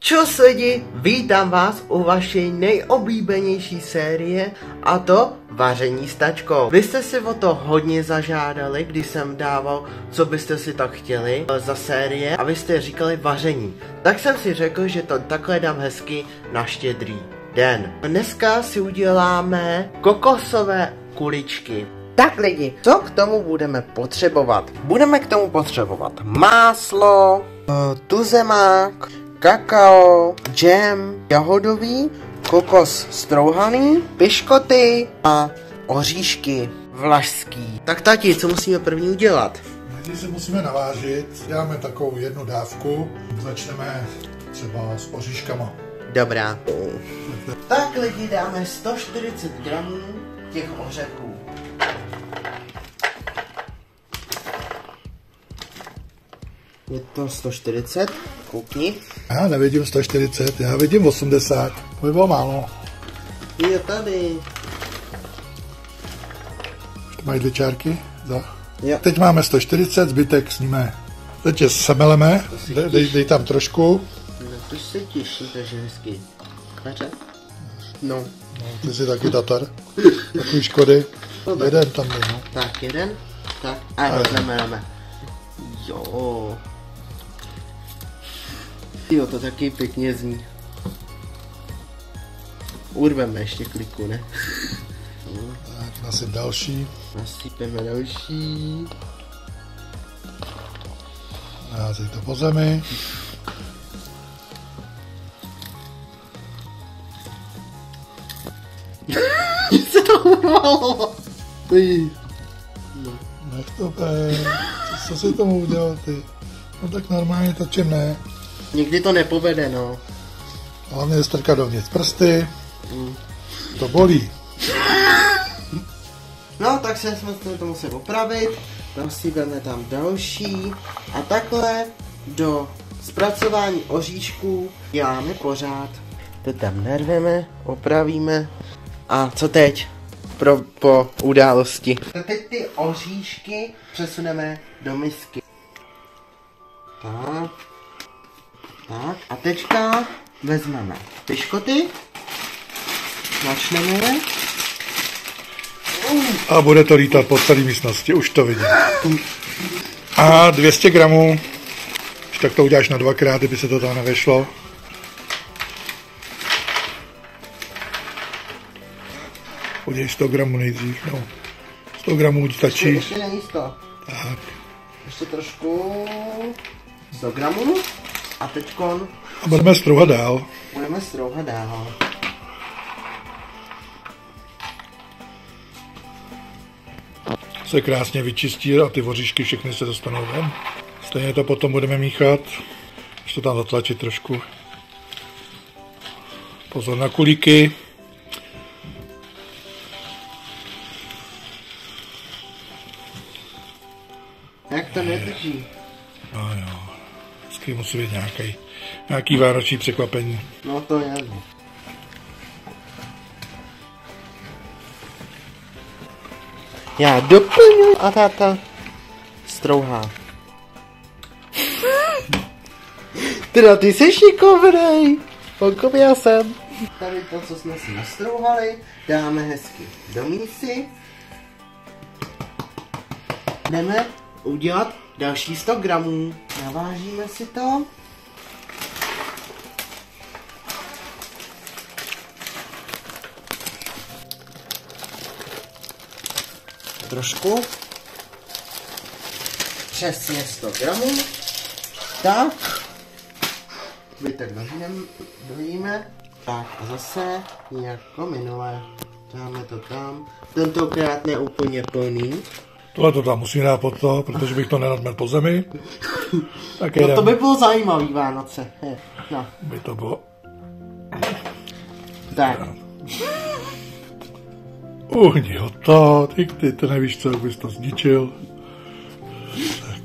Čus lidi, vítám vás u vaší nejoblíbenější série, a to vaření s tačkou. Vy jste si o to hodně zažádali, když jsem dával, co byste si tak chtěli za série, a vy jste říkali vaření. Tak jsem si řekl, že to takhle dám hezky na Štědrý den. Dneska si uděláme kokosové kuličky. Tak lidi, co k tomu budeme potřebovat? Budeme k tomu potřebovat máslo, tuzemák, kakao, džem jahodový, kokos strouhaný, piškoty a oříšky vlašský. Tak tati, co musíme první udělat? Když se musíme navážit, děláme takovou jednu dávku, začneme třeba s oříškama. Dobrá. Tak lidi, dáme 140 gramů těch ořechů. Je to 140, koukni. Já nevidím 140, já vidím 80, to by bylo málo. Je tady. Mají dvě čárky? Jo. Teď máme 140, zbytek sníme. Teď je semeleme, dej tam trošku. No to se těší, takže hezky. Kaře? No. Ty jsi taky tatar. Takový škody. Jeden tam je, no. Tak jeden, tak a rozememe. Jo. Jo, to taky pěkně zní. Urveme ještě kliku, ne? Tak, nasyp další. Nasypeme další. Házej to po zemi. Se to urvalo. No. Nech to být. Co si tomu udělal ty? No tak normálně točím ne. Někdy to nepovede, no. Hlavně strkat dovnitř prsty. To bolí. No, tak jsme to museli opravit. Nasypeme tam další. A takhle do zpracování oříšků děláme pořád. To tam narveme, opravíme. A co teď? Po události. Teď ty oříšky přesuneme do misky. Tak. Tak. A teďka vezmeme piškoty. Začneme je. A bude to lítat po celé místnosti, už to vidím. A 200 gramů. Když tak to uděláš na dvakrát, kdyby se to tam nevešlo. Udělej 100 gramů nejdřív, no. 100 gramů stačí. Ještě není 100. Tak. Ještě trošku. 100 gramů. A teďkon. A budeme strouhat dál. Budeme strouhat dál. Se krásně vyčistí a ty oříšky všechny se dostanou ven. Stejně to potom budeme míchat. Ještě to tam zatlačit trošku. Pozor na kulíky. Jak to nedrží? No jo, vždycky musí být nějaký vánoční překvapení. No to je. Já doplňuji a táta strouhá. Teda ty jsi šikovnej. Já jsem. Tady to, co jsme si nastrouhali, dáme hezky do mísy. Jdeme udělat další 100 gramů. Navážíme si to. Trošku. Přesně 100 gramů. Tak. Zbytek dojíme. Tak a zase jako minule. Dáme to tam. Tentokrát ne úplně plný. Tohle to tam musím dát pod to, protože bych to nenadměl po zemi. Tak no to by bylo zajímavý Vánoce. No. By to bylo. Tak. Uhni ho to, ty to nevíš, co bys to zničil. Tak.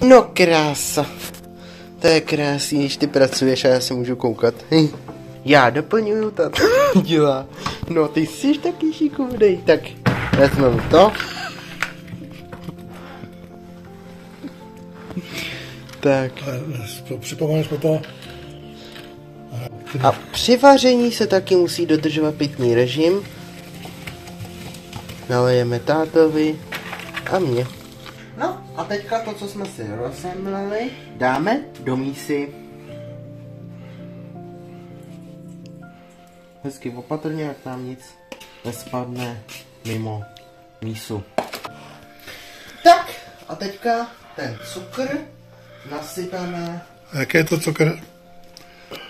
No krása. To je krásný, když ty pracuješ a já se můžu koukat. Já doplňuju, tato dělá. No ty jsi taky šikovnej. Tak vezmeme to. Tak. Připomeneš mi to, A při vaření se taky musí dodržovat pitný režim. Nalejeme tátovi a mě. No a teďka to, co jsme si rozsemleli, dáme do mísy. Hezky opatrně, jak tam nic nespadne mimo mísu. Tak a teďka ten cukr nasypeme. A jaký je to cukr?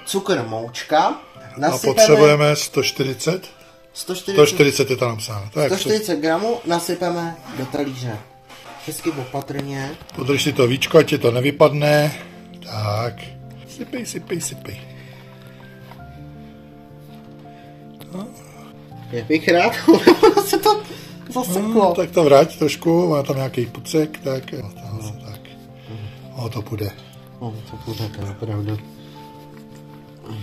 Cukr moučka. Nasypeme. A potřebujeme 140? 140 je tam napsáno. 140 gramů nasypeme do talíře. Hezky opatrně. Podrž si to víčko, ať ti to nevypadne. Tak. Sypej. No. Já bych rád, ono se to zaseklo. Tak to vrať trošku, má tam nějaký pucek, tak. Tak. To půjde. To půjde, to je opravdu.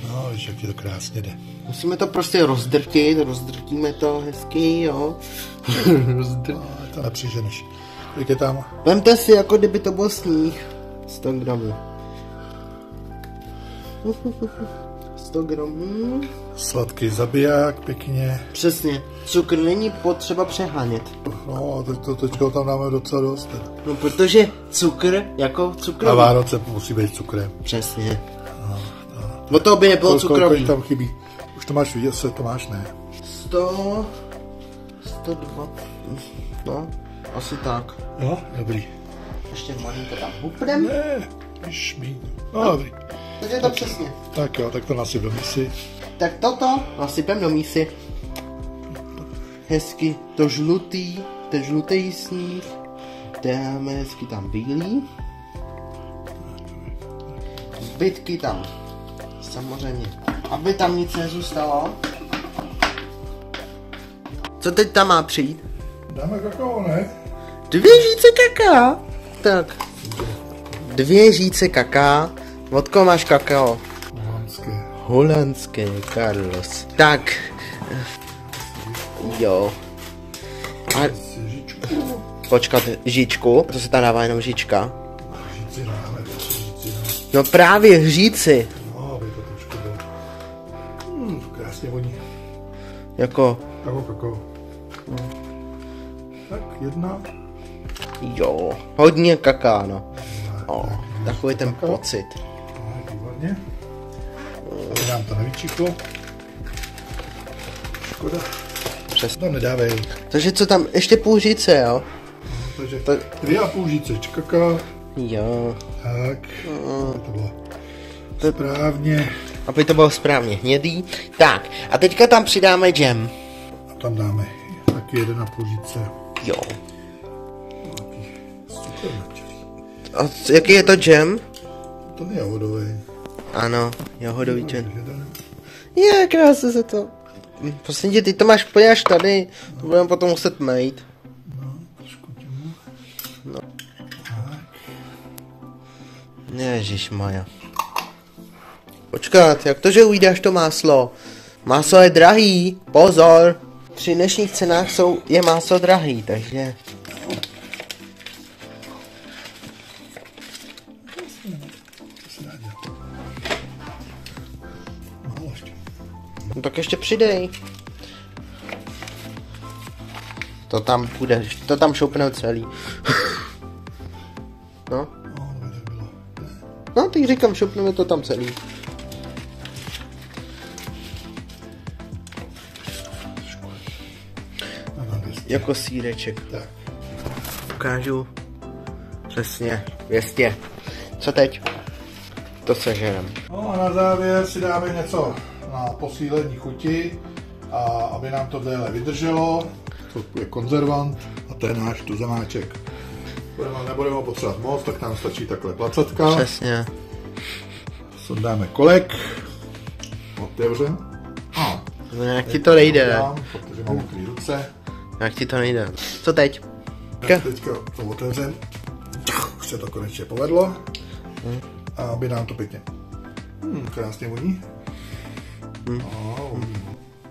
No, víš, jak ti to krásně jde. Musíme to prostě rozdrtíme to hezky, jo. To nepřiženeš. Jak je tam? Vemte si, jako kdyby to byl sníh. 100 gramů. 100 gramů. Sladký zabiják, pěkně. Přesně. Cukr není potřeba přehánět. No, teďka tam dáme docela dost. No, protože cukr jako cukr. Na Vánoce musí být cukrem. Přesně. No to by nebylo cukrový. Kolik tam chybí? Už to máš vidět, to máš, ne? 100... 102... No, asi tak. Jo, dobrý. Ještě malinko tam hupnem. Ne, šmíň. No, dobrý. Tak je to přesně. Tak jo, tak to nasyp do mísy. Tak toto nasypem do mísy. Hezky to žlutý, ten žlutý sníh. Dáme hezky tam bílý. Zbytky tam. Samozřejmě. Aby tam nic nezůstalo. Co teď tam má přijít? Dáme kakao, ne? 2 žíce kaká. Tak. 2 žíce kaká. Od koho máš kakao? Holandské. Holandské, Carlos. Tak. Jo. A... Počkat, žičku. To se tam dává jenom žička. Žíci dáme, No právě hříci. No, aby to trošku bylo. Krásně voní. Jako Kakao. Tak, 1. Jo, hodně kaká, no. Takový ten pocit. Tak, výborně. Aby nám to nevyčíklo. Škoda. Přesně. To nedávej. Takže co tam, ještě půl žíce, jo? Takže 2,5 žíce kaká. Jo. Tak, aby to bylo správně. Aby to bylo správně hnědý. Tak, a teďka tam přidáme džem. A tam dáme taky 1,5 žíce. Jo. Super načalý. A jaký je to džem? To je jahodový. Ano, jahodový džem. Je, krásně se to. Prosím tě, ty to máš úplně až tady. To budeme potom muset mít. No, trošku těmu. No. Ježišmaja. Počkat, jak to, že ujídáš to máslo? Máslo je drahý, pozor. Při dnešních cenách je máslo drahý, takže... No tak ještě přidej. To tam půjde, to tam šoupne celý. No. No, teď říkám, šoupneme to tam celý. Jako sýreček. Tak. Ukážu. Přesně. 200. Co teď? To seženem. No a na závěr si dáme něco na posílení chuti, a aby nám to déle vydrželo. To je konzervant a to je náš tuzemáček. Nebudeme ho potřebovat moc, tak nám stačí takhle placatka. Přesně. Sundáme kolek. Otevřem. No, jak ti to nejde? Protože mám mokrý ruce. Jak ti to nejde? Co teď? Teďka to otevřem. Už se to konečně povedlo. A aby nám to pěkně krásně voní.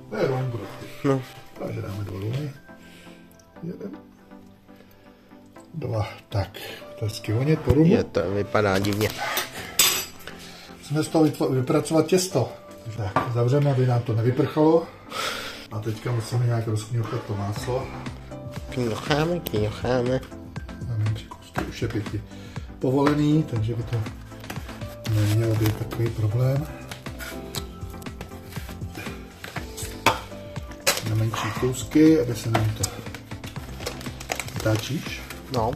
To je rum prostě. No. Takže dáme 2 rumy. 1. 2. Tak, to je hezky vonět po rumu. Je to vypadá divně. Musíme z toho vypracovat těsto. Tak, zavřeme, aby nám to nevyprchalo. A teďka musíme nějak rozkňuchat to máslo. Kňucháme. Už je pěkně povolený, takže by to nemělo být takový problém. Na menší kousky, aby se nám to vytáčíš. No.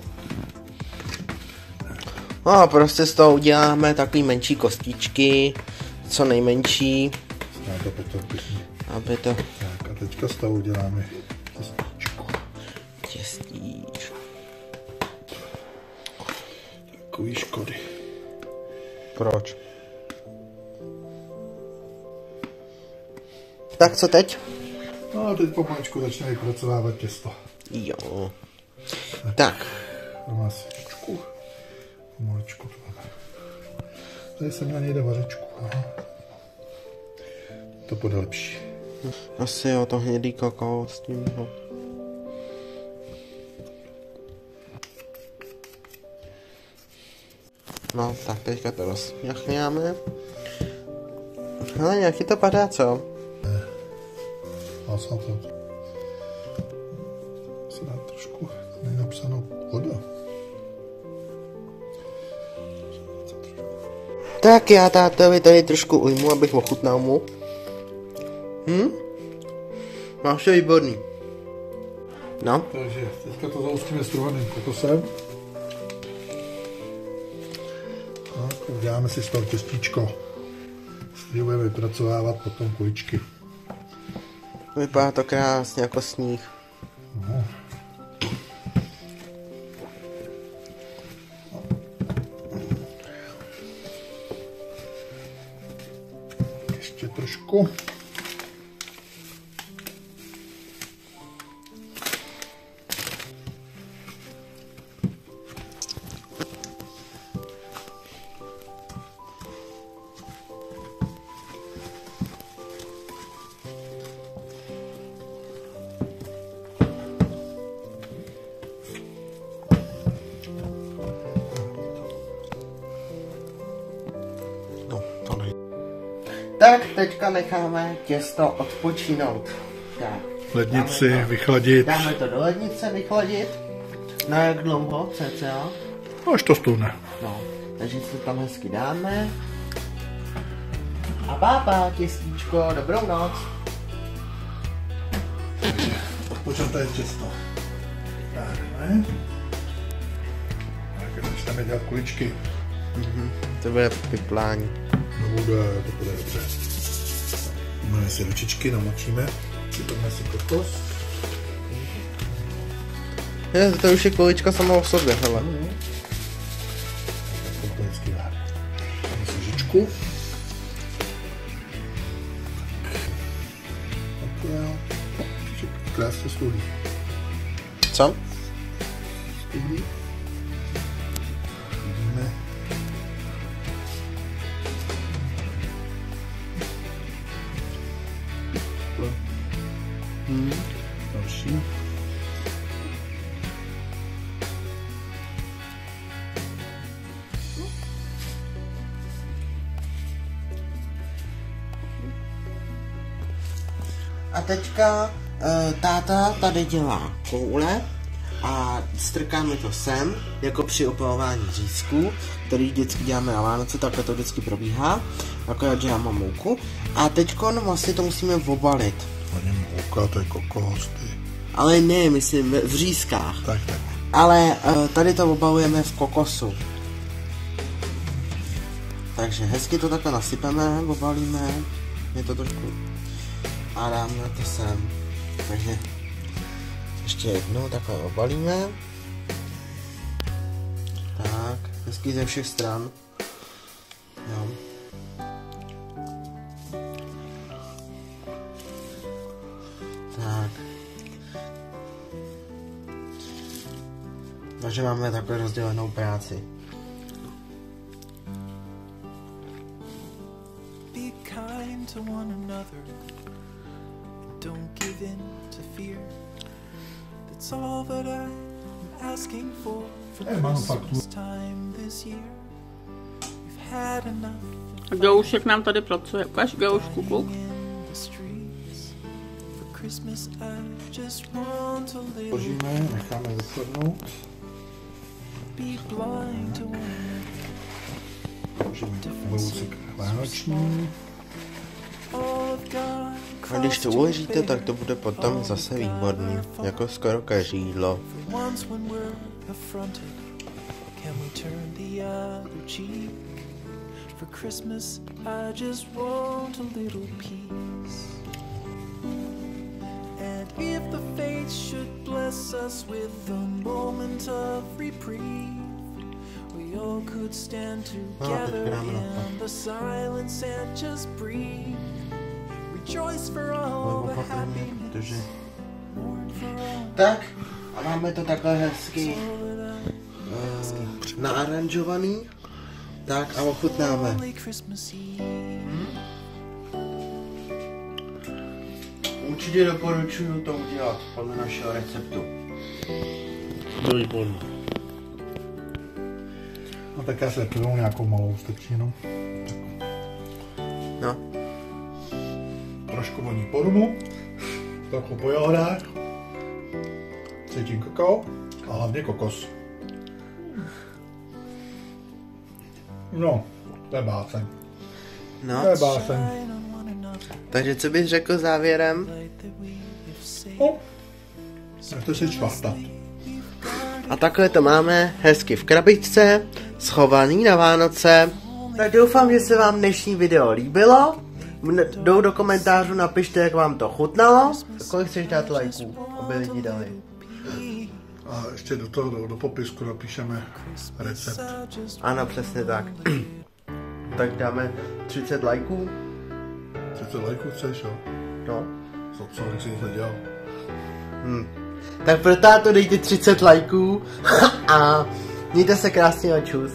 No a prostě z toho uděláme takový menší kostičky, co nejmenší. Aby to... Tak a teďka z toho uděláme těstíčko. Těstíčko. Takový škody. Proč? Tak co teď? No a teď pomaličku začne vypracovávat těsto. Jo. Tak. Masečku. Pomaličku to máme. Tady se na něj jde vařečku. Aha. To bude lepší. Asi jo, to hnědý kakao s tím. No, tak teďka to rozmachňáme. Ale nějaký to padá, co? Ne. Vlastně to. Se dá trošku napsanou voda. Tak já tátovi tady trošku ujmu, abych ochutnal mu. Máš to výborný. No. Takže teďka to zaustíme struhaným kokosem. Tak, uděláme si z toho těstíčko. S kterým budeme vypracovávat potom kuličky. Vypadá to krásně jako sníh. No. Ještě trošku. Tak, teďka necháme těsto odpočinout. Tak. Lednici vychladit. Dáme to do lednice vychladit. Na jak dlouho, cca? No, až to stůne. No, takže si tam hezky dáme. A bába, těstíčko, dobrou noc. Odpočaté těsto. Dáme. Tak začneme dělat kuličky. To bude piplání. No to bude dobře. Máme si ručičky, namočíme. Připadne si kokos. To už je kulička sama o sobě, hele. Tak to vždycky dá. Máme si lžičku. Tak jo. Krásně studí. Co? Studí. Vidíme. Další. A teďka táta tady dělá koule a strkáme to sem, jako při opalování řízků, který vždycky děláme na Vánoce, takhle to vždycky probíhá, akorát, že já mám mouku. A teďko vlastně to musíme obalit. Ani mouka, to je kokos, ty. Ale ne, myslím v řízkách. Tak. Ale tady to obalujeme v kokosu. Takže hezky to takhle nasypeme, obalíme, je to trošku a dáme to sem. Takže ještě jednou takhle obalíme. Tak, hezky ze všech stran. Jo. Tak. Takže máme takhle rozdělenou práci. Be kind to one another. Don't give in to fear. That's all that I'm asking for Christmas time this year. We've had enough of Gaušek nám tady pracuje. Ukaž Gaušku, kluk. Složíme, necháme vychladnout. Složíme vousek vánoční. A když to uložíte, tak to bude potom zase výborný, jako skoro každý jídlo. For Christmas, I just want a little peace. And if the fates should bless us with a moment of reprieve, we all could stand together in the silence and just breathe. Rejoice for all the happiness. Tak, a máme to takhle hezky naaranžovaný. Tak a ochutnáme. Určitě doporučuju to udělat podle našeho receptu. To je výborný. No tak já se půjdu nějakou malou stečinu. No. Trošku voní po rumu, trochu po jahodách, cítím kakao a hlavně kokos. No, to je báseň. No. To je báseň. Takže co bys řekl závěrem? No, nechte si čvartat. A takhle to máme hezky v krabičce, schovaný na Vánoce. Tak doufám, že se vám dnešní video líbilo. Jdou do komentářů, napište, jak vám to chutnalo. Kolik chceš dát lajků, aby lidi dali. A ještě do toho, do popisku napíšeme recept. Ano, přesně tak. Tak dáme 30 lajků. 30 lajků chceš, jo? No. Co bych si nic nedělal. Tak pro táto dejte 30 lajků a mějte se krásně a čus.